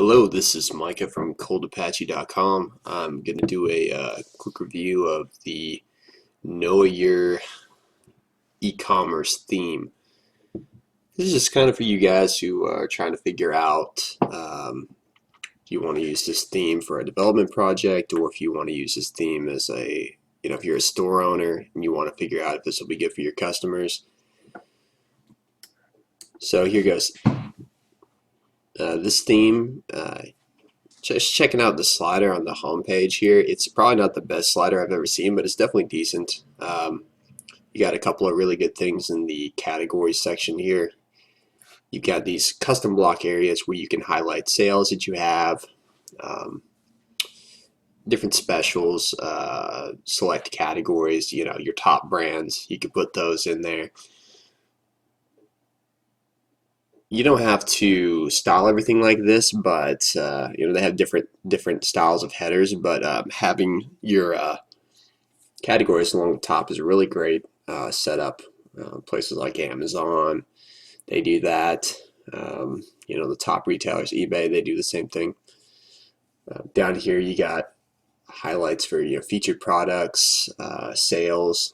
Hello, this is Micah from coldapache.com. I'm going to do a quick review of the Noraure e-commerce theme. This is just kind of for you guys who are trying to figure out if you want to use this theme for a development project, or if you want to use this theme as if you're a store owner and you want to figure out if this will be good for your customers. So here goes. This theme, just checking out the slider on the home page here. It's probably not the best slider I've ever seen, but it's definitely decent. You got a couple of really good things in the categories section here. You've got these custom block areas where you can highlight sales that you have, different specials, select categories, your top brands. You can put those in there. You don't have to style everything like this, but they have different styles of headers. But having your categories along the top is a really great setup. Places like Amazon, they do that. The top retailers, eBay, they do the same thing. Down here, you got highlights for featured products, sales.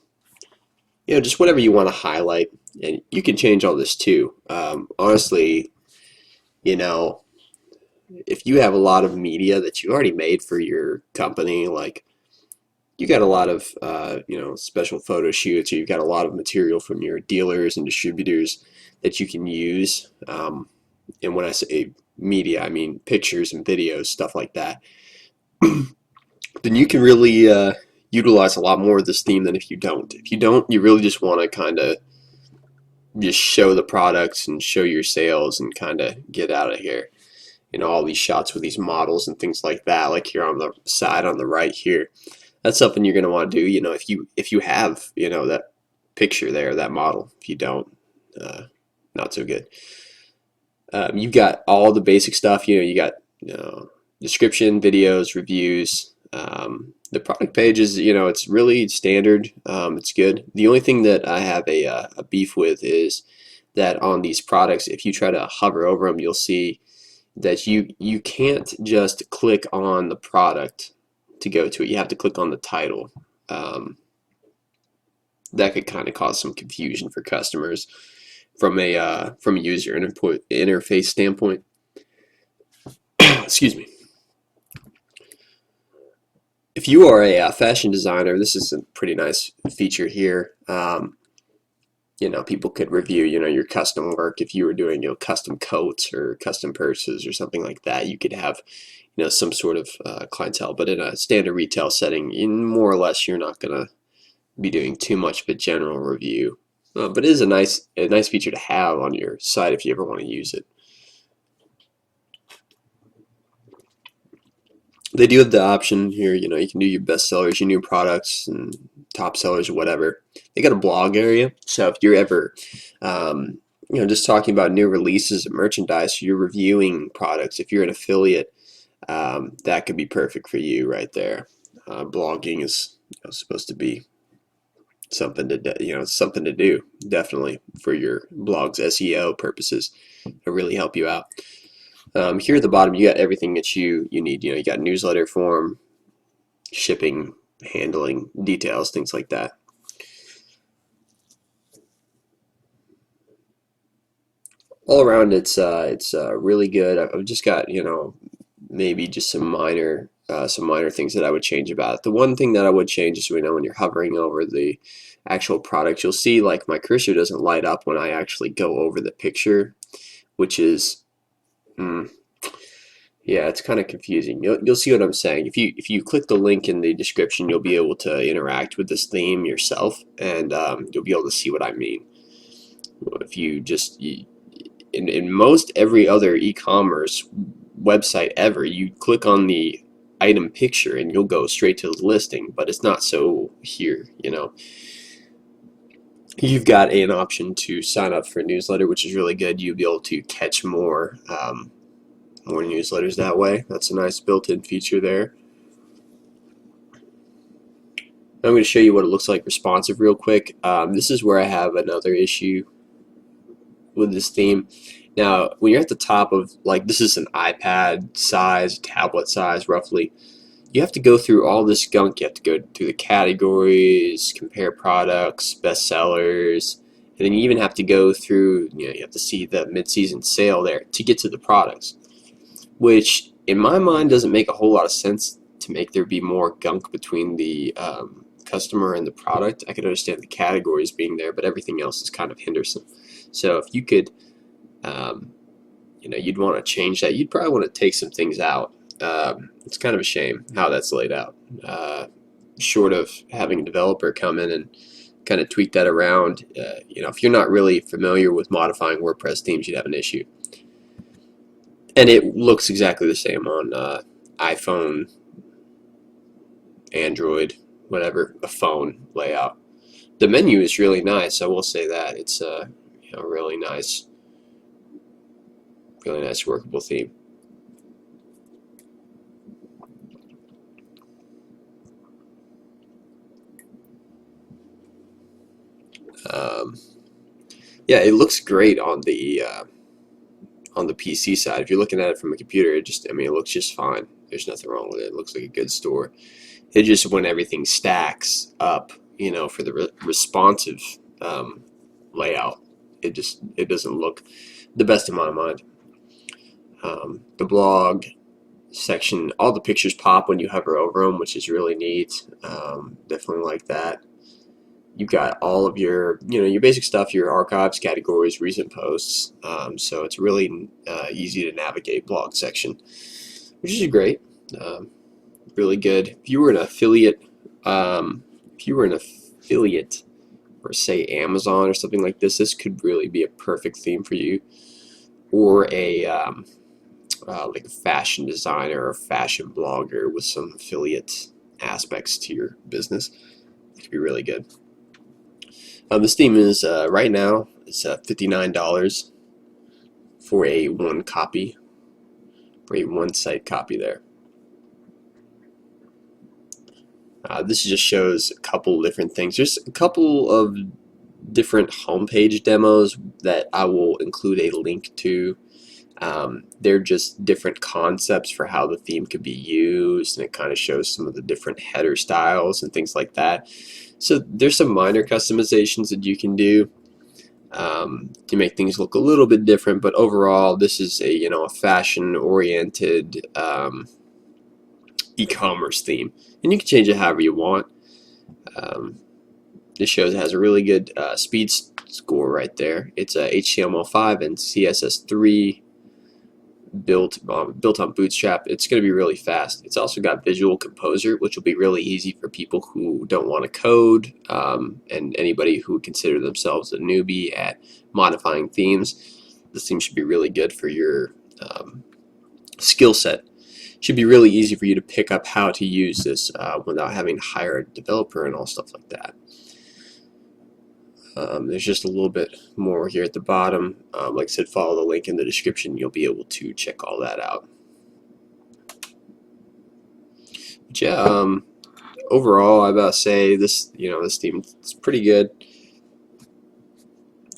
Just whatever you want to highlight. And you can change all this too. Honestly, if you have a lot of media that you already made for your company, like you got a lot of special photo shoots, or you've got a lot of material from your dealers and distributors that you can use. And when I say media, I mean pictures and videos, stuff like that. Then you can really utilize a lot more of this theme than if you don't. If you don't, you really just want to kind of just show the products and show your sales and kind of get out of here. All these shots with these models and things like that, like here on the side on the right here. That's something you're going to want to do, if you have, that picture there, that model. If you don't, not so good. You've got all the basic stuff, you got description, videos, reviews. The product page is, it's really standard. It's good. The only thing that I have a beef with is that on these products, if you try to hover over them, you'll see that you can't just click on the product to go to it. You have to click on the title. That could kind of cause some confusion for customers from a user interface standpoint. Excuse me. If you are a fashion designer, this is a pretty nice feature here. People could review, your custom work. If you were doing, custom coats or custom purses or something like that, you could have, some sort of clientele. But in a standard retail setting, more or less, you're not going to be doing too much of a general review. But it is a nice feature to have on your site if you ever want to use it. They do have the option here, you can do your best sellers, your new products, and top sellers or whatever. They got a blog area, so if you're ever, just talking about new releases of merchandise, you're reviewing products. If you're an affiliate, that could be perfect for you right there. Blogging is supposed to be something to do, definitely for your blog's SEO purposes. It'll really help you out. Here at the bottom, you got everything that you need. You got newsletter form, shipping, handling, details, things like that. All around, it's really good. I've just got maybe just some minor things that I would change about it. The one thing that I would change is when you're hovering over the actual product, you'll see like my cursor doesn't light up when I actually go over the picture, which is yeah, it's kind of confusing. You'll see what I'm saying. If you click the link in the description, you'll be able to interact with this theme yourself, and you'll be able to see what I mean. If you just in most every other e-commerce website ever, you click on the item picture and you'll go straight to the listing, but it's not so here. You've got an option to sign up for a newsletter, which is really good. You'll be able to catch more newsletters that way. That's a nice built-in feature there. I'm going to show you what it looks like responsive real quick. This is where I have another issue with this theme, Now, when you're at the top of, like, this is an iPad size, tablet size roughly, you have to go through all this gunk. You have to go through the categories, compare products, bestsellers, and then you even have to go through, you have to see the mid-season sale there to get to the products, which in my mind doesn't make a whole lot of sense to make there be more gunk between the customer and the product. I could understand the categories being there, but everything else is kind of hindersome. So if you could, um, you'd want to change that. You'd probably want to take some things out. It's kind of a shame how that's laid out. Short of having a developer come in and kind of tweak that around, if you're not really familiar with modifying WordPress themes, you'd have an issue. And it looks exactly the same on iPhone, Android, whatever, a phone layout. The menu is really nice. I will say that it's a really nice workable theme. Um, yeah, it looks great on the PC side. If you're looking at it from a computer, it looks just fine. There's nothing wrong with it. It looks like a good store. It just, when everything stacks up, for the responsive layout, it doesn't look the best in my mind. The blog section, all the pictures pop when you hover over them, which is really neat. Definitely like that. You've got all of your, your basic stuff, your archives, categories, recent posts. So it's really easy to navigate blog section, which is great. Really good. If you were an affiliate, or say Amazon or something like this could really be a perfect theme for you. Or like a fashion designer or a fashion blogger with some affiliate aspects to your business. It could be really good. This theme is right now it's $59 for a one site copy there. This just shows a couple different things. There's a couple of different homepage demos that I will include a link to. They're just different concepts for how the theme could be used, and it kind of shows some of the different header styles and things like that. So there's some minor customizations that you can do to make things look a little bit different, but overall this is a fashion-oriented e-commerce theme, and you can change it however you want. This shows it has a really good speed score right there. It's a HTML5 and CSS3 built on Bootstrap. It's going to be really fast. It's also got Visual Composer, which will be really easy for people who don't want to code, and anybody who would consider themselves a newbie at modifying themes. This theme should be really good for your skill set. Should be really easy for you to pick up how to use this without having to hire a developer and all stuff like that. There's just a little bit more here at the bottom. Like I said, follow the link in the description. You'll be able to check all that out. But yeah, overall, I gotta say this theme is pretty good.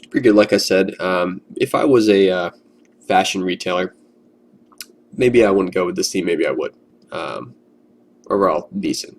Pretty good, like I said. If I was a fashion retailer, maybe I wouldn't go with this theme. Maybe I would. Overall, decent.